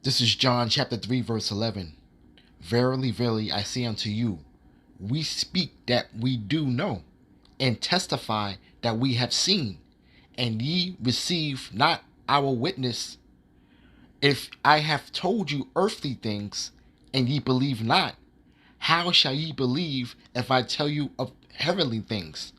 This is John chapter 3, verse 11. Verily, verily, I say unto you, we speak that we do know, and testify that we have seen, and ye receive not our witness. If I have told you earthly things, and ye believe not, how shall ye believe if I tell you of heavenly things?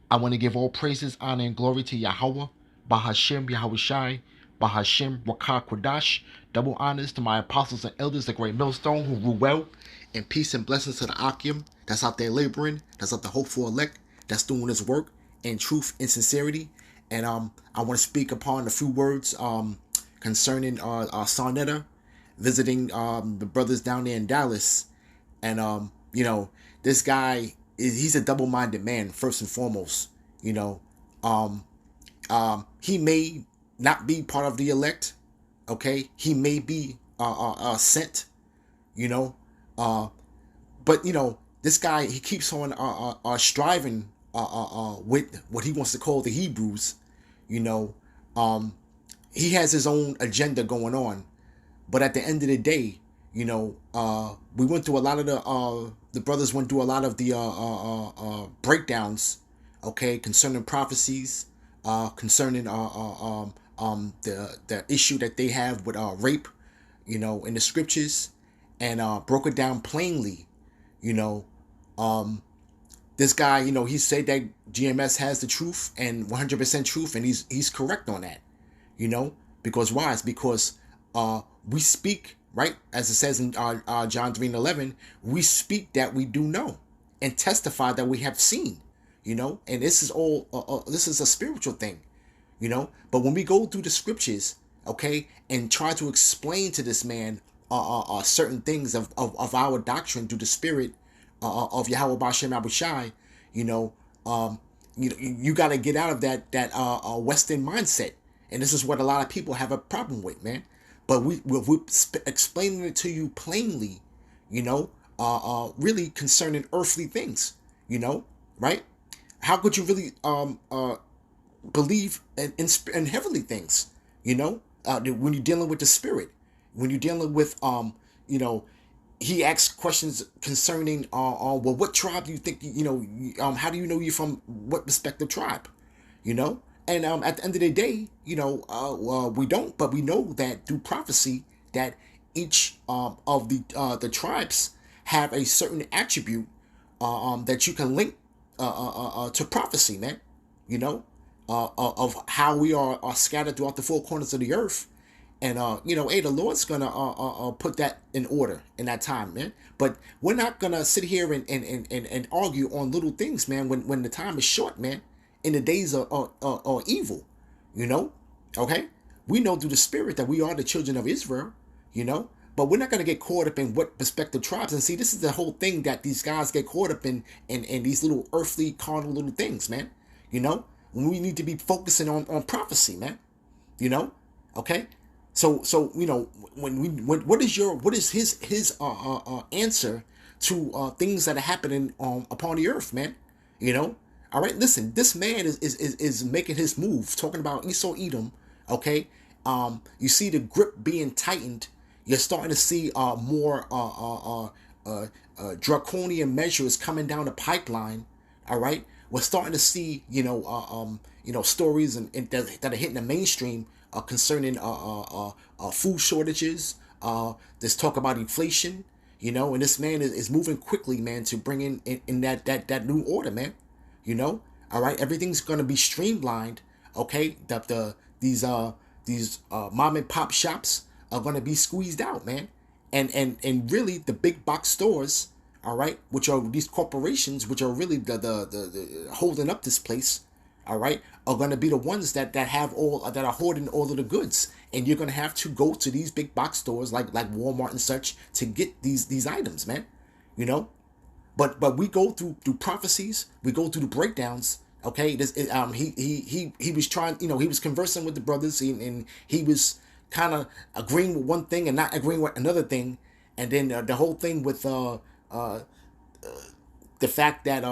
I want to give all praises, honor, and glory to Yahweh, Bahashem Yahushai, Bahashem Wakar Kodash. Double honors to my apostles and elders, the great millstone who rule well, and peace and blessings to the Akim that's out there laboring, that's out the hopeful elect, that's doing his work in truth and sincerity. And I want to speak upon a few words concerning Sarnetta visiting the brothers down there in Dallas. And this guy he's a double-minded man first and foremost. You know, um, he may not be part of the elect. Okay, he may be sent. You know, uh, but this guy he keeps on striving with what he wants to call the Hebrews. You know, um, he has his own agenda going on, but at the end of the day, we went through a lot of the brothers went through a lot of the breakdowns, okay, concerning prophecies, concerning the issue that they have with rape, in the scriptures, and broke it down plainly. You know, um, this guy, he said that GMS has the truth and 100% truth, and he's correct on that. You know, because why? It's because we speak, right, as it says in John 3 and 11, we speak that we do know and testify that we have seen. And this is all this is a spiritual thing. But when we go through the scriptures, okay, and try to explain to this man certain things of our doctrine through the spirit of Yahweh Bashem Abushai, you know, you got to get out of that Western mindset. And this is what a lot of people have a problem with, man. But we're explaining it to you plainly, really concerning earthly things, right? How could you really believe in heavenly things, when you're dealing with the spirit, when you're dealing with you know he asks questions concerning well, what tribe do you think, how do you know you're from what respective tribe, you know and at the end of the day, we don't, but we know that through prophecy that each of the tribes have a certain attribute that you can link to prophecy, man. Of how we are scattered throughout the four corners of the earth. And hey, the Lord's gonna put that in order in that time, man. But we're not gonna sit here and argue on little things, man. When the time is short, man. In the days are evil, you know. Okay, we know through the Spirit that we are the children of Israel, you know. But we're not gonna get caught up in what respective tribes. And see, this is the whole thing that these guys get caught up in these little earthly, carnal little things, man. When we need to be focusing on prophecy, man. You know, okay. So when what is his answer to things that are happening upon the earth, man? All right. Listen, this man is making his move, talking about Esau Edom. Okay. You see the grip being tightened. You're starting to see more draconian measures coming down the pipeline. All right. We're starting to see stories that are hitting the mainstream concerning food shortages. There's talk about inflation, and this man is moving quickly, man, to bring in that new order, man. All right, everything's gonna be streamlined. Okay, these mom and pop shops are gonna be squeezed out, man, and really the big box stores, all right, which are these corporations, which are really the holding up this place, all right, are going to be the ones that have all that are hoarding all of the goods, and you're going to have to go to these big box stores like Walmart and such to get these items, man. you know but we go through prophecies, we go through the breakdowns. Okay, he was trying, he was conversing with the brothers, and he was kind of agreeing with one thing and not agreeing with another thing. And then the whole thing with the fact that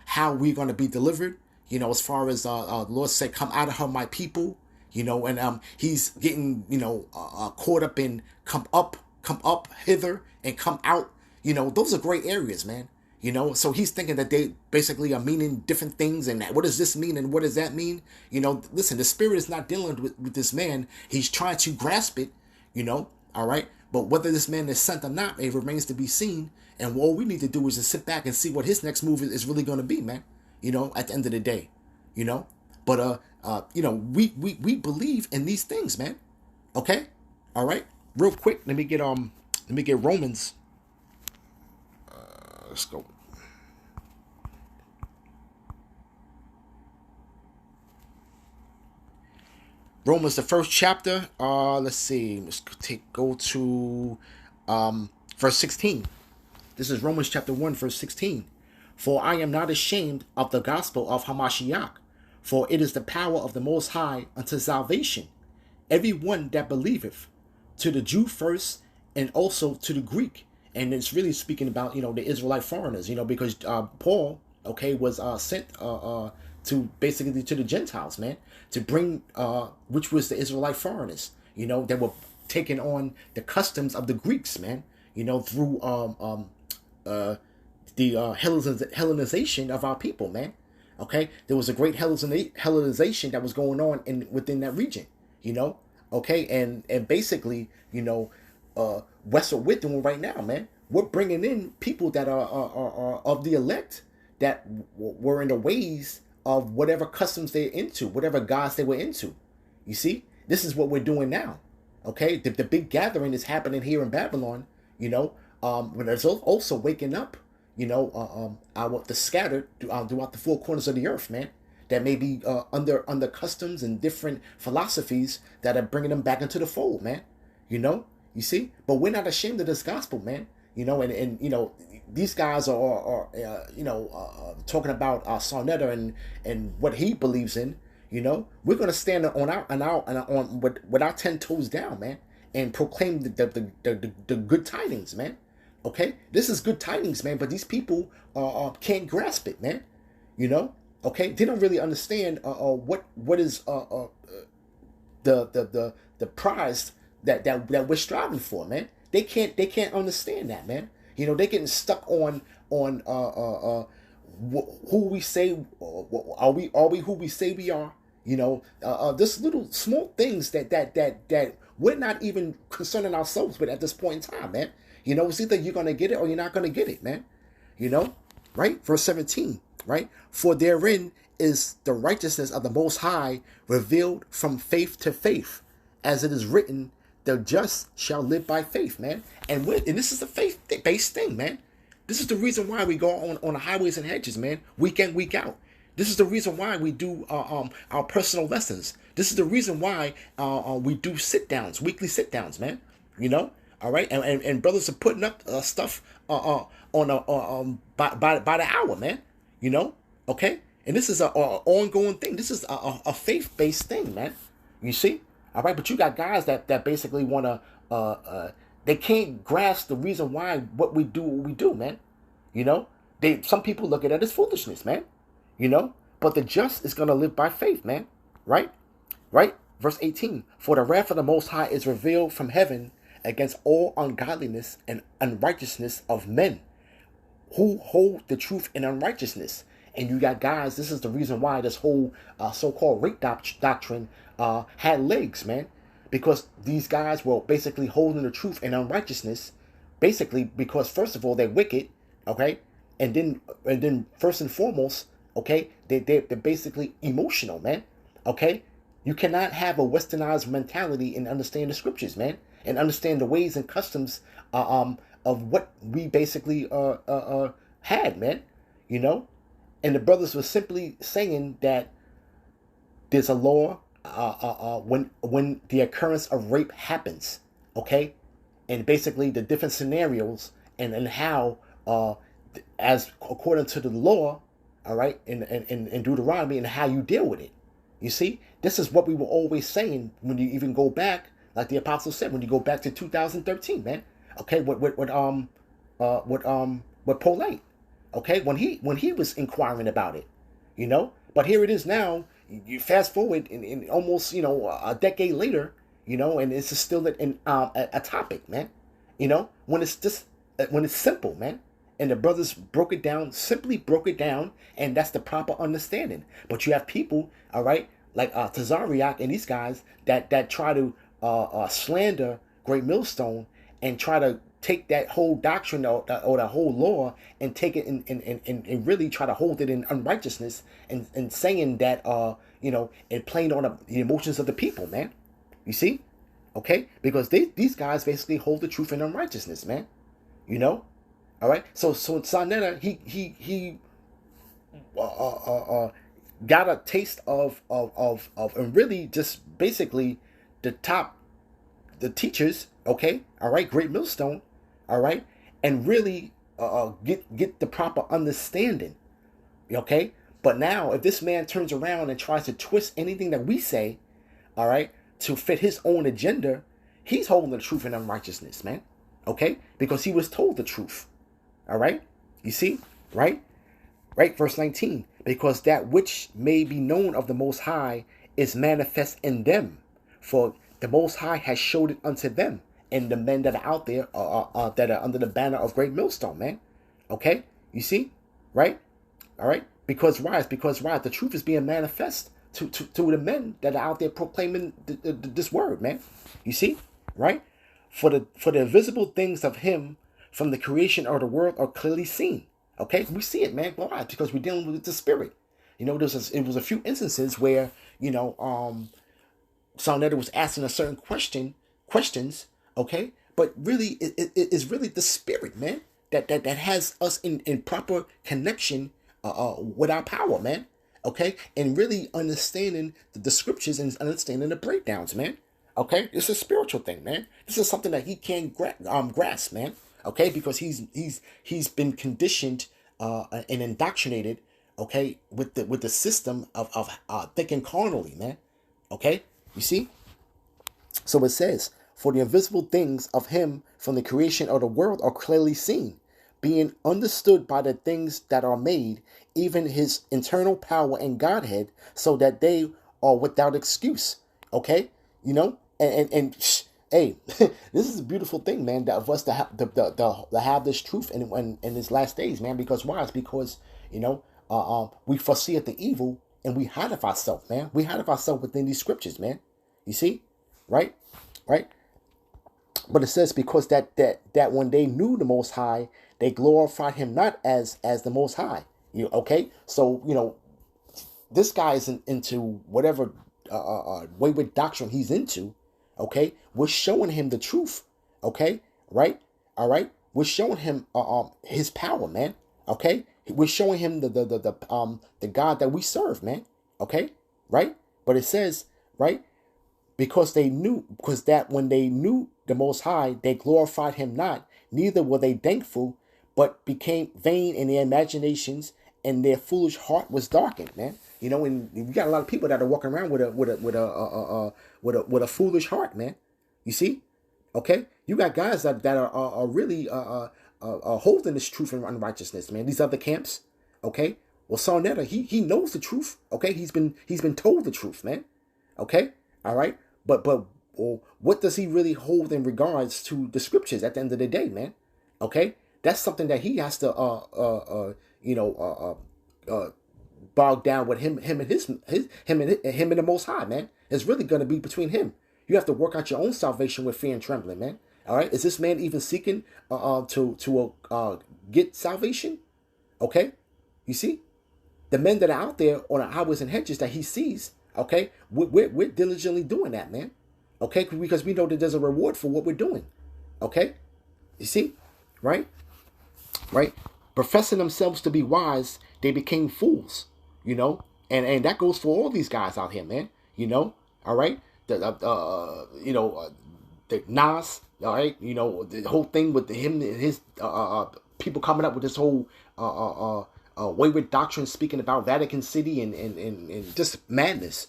how we're going to be delivered, as far as the Lord said, come out of her, my people. and he's getting caught up in come up hither and come out. Those are great areas, man. So he's thinking that they basically are meaning different things, and what does this mean and what does that mean? Listen, the spirit is not dealing with this man. He's trying to grasp it, all right. But whether this man is sent or not, it remains to be seen. And all we need to do is just sit back and see what his next move is really going to be, man. At the end of the day, you know. But we believe in these things, man. Okay, all right. Real quick, let me get Romans. Let's go. Romans, the first chapter. Let's see. Go to verse 16. This is Romans chapter 1, verse 16. For I am not ashamed of the gospel of Hamashiach, for it is the power of the Most High unto salvation, every one that believeth, to the Jew first, and also to the Greek. And it's really speaking about, the Israelite foreigners, because Paul, was sent to basically to the Gentiles, man, to bring, which was the Israelite foreigners, that were taking on the customs of the Greeks, man, through the Hellenization of our people, man. Okay, there was a great Hellenization that was going on within that region, Okay, and basically, what's what we're doing right now, man. We're bringing in people that are of the elect that were in the ways of whatever customs they're into, whatever gods they were into. You see, this is what we're doing now. Okay, the big gathering is happening here in Babylon. But there's also waking up, the scattered throughout the four corners of the earth, man. That may be under customs and different philosophies that are bringing them back into the fold, man. You see, but we're not ashamed of this gospel, man. And these guys are talking about Sarnetta and what he believes in. We're gonna stand on with our 10 toes down, man, and proclaim the good tidings, man. Okay, this is good tidings, man. But these people can't grasp it, man. Okay, they don't really understand what is the prize that we're striving for, man. They can't understand that, man. They're getting stuck on who we say are we who we say we are. This little small things that we're not even concerning ourselves with at this point in time, man. It's either you're gonna get it or you're not gonna get it, man. Right? Verse 17, right? For therein is the righteousness of the Most High revealed from faith to faith, as it is written, the just shall live by faith, man. And this is a faith-based thing, man. This is the reason why we go on the highways and hedges, man, week in, week out. This is the reason why we do our personal lessons. This is the reason why we do sit-downs, weekly sit-downs, man. All right, and brothers are putting up stuff by the hour, man. Okay, and this is a ongoing thing. This is a faith-based thing, man. You see. All right, but you got guys that basically want to, they can't grasp the reason why what we do, man. Some people look at it as foolishness, man. But the just is going to live by faith, man. Right? Verse 18, for the wrath of the Most High is revealed from heaven against all ungodliness and unrighteousness of men who hold the truth in unrighteousness. And you got guys, this is the reason why this whole so-called rape doctrine had legs, man. Because these guys were basically holding the truth in unrighteousness, basically because, first of all, they're wicked, okay? And then first and foremost, okay, they're basically emotional, man, okay? You cannot have a westernized mentality and understand the scriptures, man, and understand the ways and customs of what we basically had, man, And the brothers were simply saying that there's a law when the occurrence of rape happens, okay? And basically the different scenarios and how, as according to the law, all right, in Deuteronomy, and how you deal with it. You see, this is what we were always saying when you even go back, like the apostle said, when you go back to 2013, man. Okay, with Paulite, okay, when he was inquiring about it, But here it is now. You fast forward in almost, a decade later, and it's still a topic, man. When it's just when it's simple, man. And the brothers broke it down, simply broke it down, and that's the proper understanding. But you have people, all right, like Tazariak and these guys that try to slander Great Millstone and try to take that whole doctrine or the whole law and take it and really try to hold it in unrighteousness and saying that it playing on the emotions of the people, man. You see, okay, because these guys basically hold the truth in unrighteousness, man. All right. So Sarnetta, he got a taste of and really just basically the teachers, okay, all right, Great Millstone, all right, and really get the proper understanding, okay. But now, if this man turns around and tries to twist anything that we say, all right, to fit his own agenda, he's holding the truth in unrighteousness, man, okay, because he was told the truth, all right. You see, right, verse 19, because that which may be known of the Most High is manifest in them, for the Most High has showed it unto them and the men that are out there that are under the banner of Great Millstone, man. Okay, you see, right? All right, because why? It's because why? The truth is being manifest to the men that are out there proclaiming this word, man. You see, right? For the visible things of Him from the creation of the world are clearly seen. Okay, we see it, man. Why? Because we're dealing with the Spirit. It was a few instances where Sarnetta was asking a certain questions, okay? But really, it's really the Spirit, man, that has us in proper connection with our power, man, okay? And really understanding the scriptures and understanding the breakdowns, man, okay? It's a spiritual thing, man. This is something that he can't grasp, man, okay? Because he's been conditioned and indoctrinated, okay, with the system of thinking carnally, man, okay? You see? So it says, for the invisible things of Him from the creation of the world are clearly seen, being understood by the things that are made, even His internal power and Godhead, so that they are without excuse. Okay? And hey, this is a beautiful thing, man, that of us to have to have this truth in this last days, man. Because why? It's because we foresee the evil and we hide of ourselves, man. We hide of ourselves within these scriptures, man. You see, right? But it says because that when they knew the Most High, they glorified Him not as the Most High. Okay? So this guy is into whatever wayward doctrine he's into. Okay, we're showing him the truth. Okay, right? All right, we're showing him his power, man. Okay, we're showing him the God that we serve, man. Okay, right? But it says, right, because that when they knew the Most High, they glorified Him not, neither were they thankful, but became vain in their imaginations, and their foolish heart was darkened, man. And we got a lot of people that are walking around with a foolish heart, man. You see, okay? You got guys that are really holding this truth in unrighteousness, man. These other camps, okay? Well, Sarnetta, he knows the truth, okay? He's been told the truth, man. Okay, all right. But what does he really hold in regards to the scriptures at the end of the day, man? Okay, that's something that he has to bog down with him and the Most High, man. It's really gonna be between him. You have to work out your own salvation with fear and trembling, man. All right, is this man even seeking to get salvation? Okay, you see, the men that are out there on the highways and hedges that he sees, okay, we're diligently doing that, man. Okay, because we know that there's a reward for what we're doing. Okay, you see, right? Professing themselves to be wise, they became fools. And that goes for all these guys out here, man. All right, the Nas, all right, the whole thing with him and his people coming up with this whole wayward doctrine, speaking about Vatican City and just madness,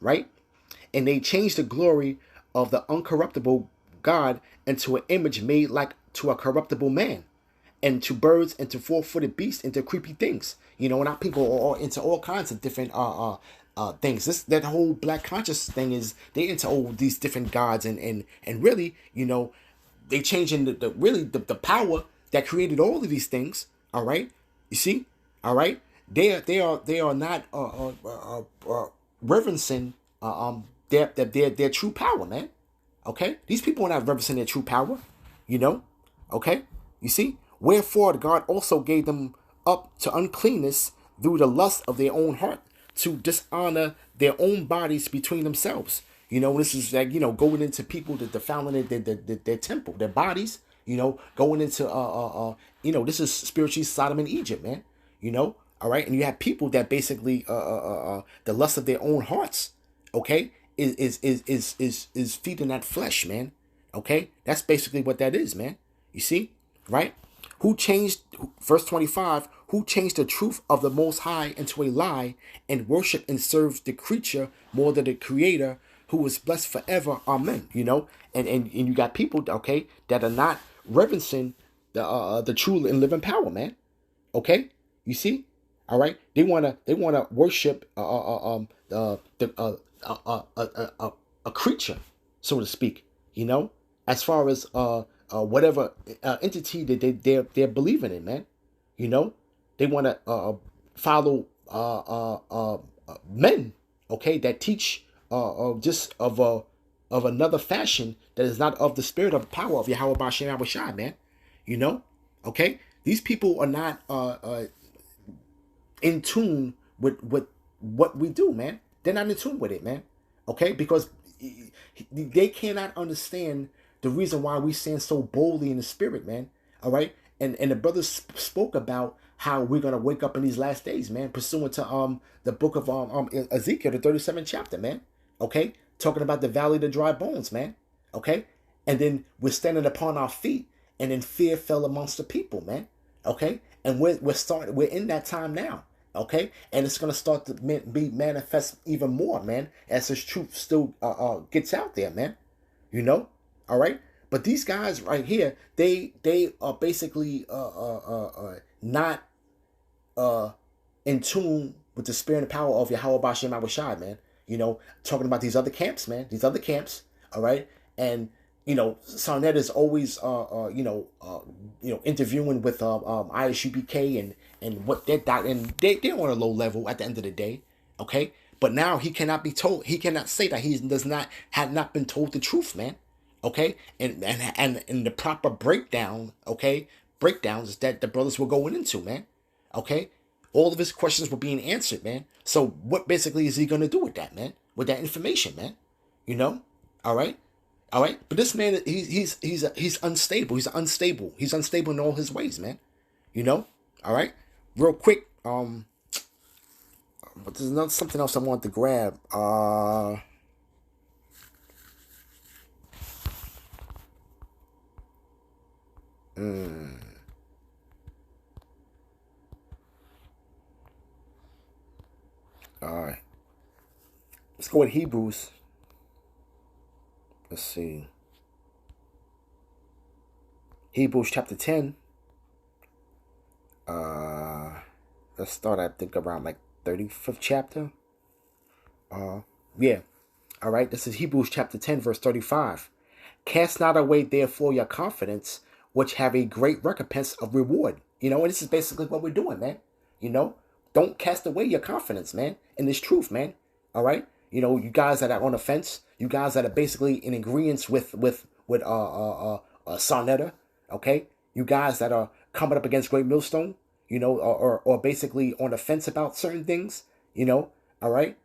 right? And they changed the glory of the uncorruptible God into an image made like to a corruptible man, and to birds, and to four-footed beasts, and to creepy things. And our people are into all kinds of different things. That whole black conscious thing is they into all these different gods, and really, they changing the power that created all of these things. All right, you see, all right, they are not reverencing their true power, man. Okay, these people are not reverencing their true power, you know. Okay, you see, wherefore God also gave them up to uncleanness through the lust of their own heart, to dishonor their own bodies between themselves. This is like, going into people that defiling their temple, their bodies. Going into this is spiritually Sodom and Egypt, man. All right, and you have people that basically the lust of their own hearts, okay, is feeding that flesh, man. Okay, that's basically what that is, man. You see, right? Who changed, verse 25, who changed the truth of the Most High into a lie, and worship and serve the creature more than the Creator, who is blessed forever. Amen. And you got people, okay, that are not reverencing the true and living power, man. Okay, you see, all right. They wanna worship a creature, so to speak. As far as whatever entity that they're believing in, man. They want to follow men, okay, that teach just of another fashion that is not of the spirit of power of Yahweh Bashem Yahushua, man. Okay, these people are not in tune with what we do, man. They're not in tune with it, man. Okay, because they cannot understand the reason why we stand so boldly in the spirit, man. All right, and the brothers spoke about how we're gonna wake up in these last days, man, pursuant to the book of Ezekiel, the 37th chapter, man. Okay, talking about the valley of the dry bones, man. Okay, and then we're standing upon our feet, and then fear fell amongst the people, man. Okay, and we're in that time now. Okay, and it's gonna start to be manifest even more, man, as this truth still gets out there, man. All right. But these guys right here, they are basically not in tune with the spirit and power of Yahweh Bashem Yahushua, man. Talking about these other camps, man. These other camps, all right. And Sarnet is always interviewing with ISUBK and what they're and they're on a low level at the end of the day, okay. But now he cannot be told. He cannot say that he had not been told the truth, man. Okay, and the proper breakdown, okay, breakdowns that the brothers were going into, man. Okay, all of his questions were being answered, man. So what basically is he gonna do with that, man? With that information, man? All right, all right. But this man, he's unstable. He's unstable. He's unstable in all his ways, man. All right. Real quick, but there's something else I wanted to grab. All right. Let's go with Hebrews. Let's see. Hebrews chapter 10. Let's start, I think, around like 35th chapter. Yeah. All right. This is Hebrews chapter 10, verse 35. Cast not away, therefore, your confidence, which have a great recompense of reward. And this is basically what we're doing, man. Don't cast away your confidence, man, in this truth, man. All right. You guys that are on the fence, you guys that are basically in agreement with Sarnetta, okay. You guys that are coming up against Great Millstone, or basically on the fence about certain things, all right.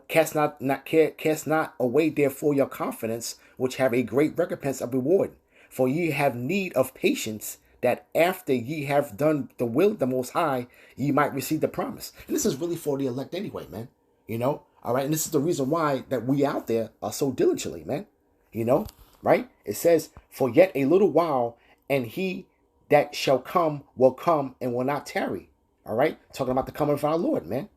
Cast not away therefore your confidence, which have a great recompense of reward. For ye have need of patience, that after ye have done the will of the Most High, ye might receive the promise. And this is really for the elect anyway, man. All right. And this is the reason why that we out there are so diligently, man. Right? It says, for yet a little while, and he that shall come will come and will not tarry. All right. Talking about the coming of our Lord, man.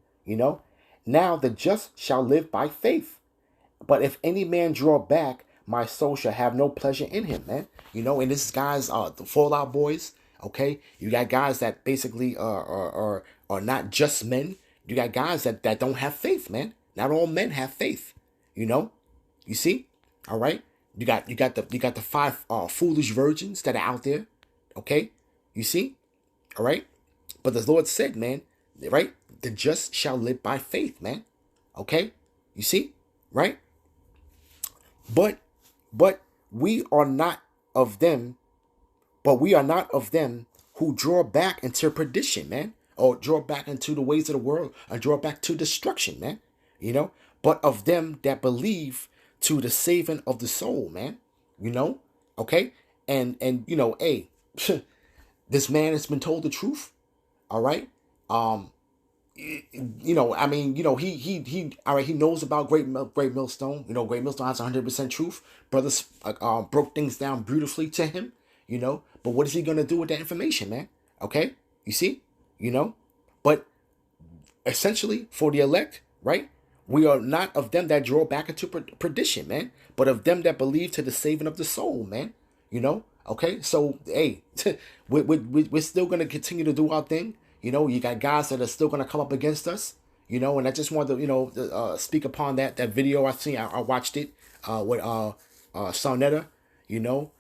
Now the just shall live by faith. But if any man draw back, my soul shall have no pleasure in him, man. And this guys are the Fallout Boys. Okay. You got guys that basically are not just men. You got guys that don't have faith, man. Not all men have faith. You know, you see, all right. You got the five foolish virgins that are out there. Okay, you see, all right. But the Lord said, man, right? The just shall live by faith, man. Okay, you see, right? But but we are not of them, but we are not of them who draw back into perdition, man, or draw back into the ways of the world, and draw back to destruction, man. You know, but of them that believe to the saving of the soul, man. You know, okay, and hey, this man has been told the truth. All right, um, I mean, he all right, he knows about Great Millstone. Great Millstone has 100% truth. Brothers broke things down beautifully to him. But what is he gonna do with that information, man? Okay, you see, you know, but essentially for the elect, right? We are not of them that draw back into perdition, man, but of them that believe to the saving of the soul, man. Okay, so hey, we're still gonna continue to do our thing. You got guys that are still gonna come up against us. And I just wanted to speak upon that video I seen. I watched it with Sarnetta. You know,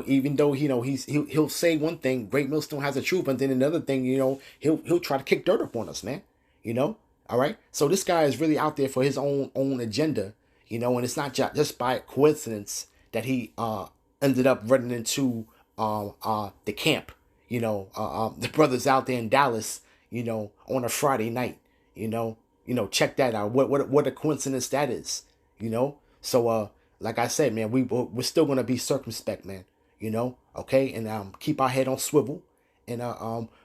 even though he'll say one thing, Great Millstone has a truth, but then another thing, he'll try to kick dirt up on us, man. All right. So this guy is really out there for his own agenda, and it's not just by coincidence that he ended up running into the camp, the brothers out there in Dallas, on a Friday night, check that out. What a coincidence that is, So like I said, man, we're still gonna be circumspect, man, okay, and keep our head on swivel, and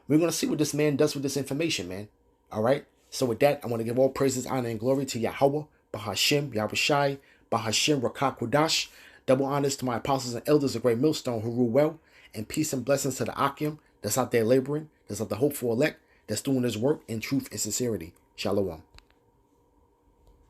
we're gonna see what this man does with this information, man. All right. So with that, I want to give all praises, honor, and glory to Yahweh, Bahashim, Yahushai, Bahashim, Rakak Kodash. Double honors to my apostles and elders of Great Millstone who rule well, and peace and blessings to the Akim that's out there laboring, that's out the hopeful elect, that's doing his work in truth and sincerity. Shalom.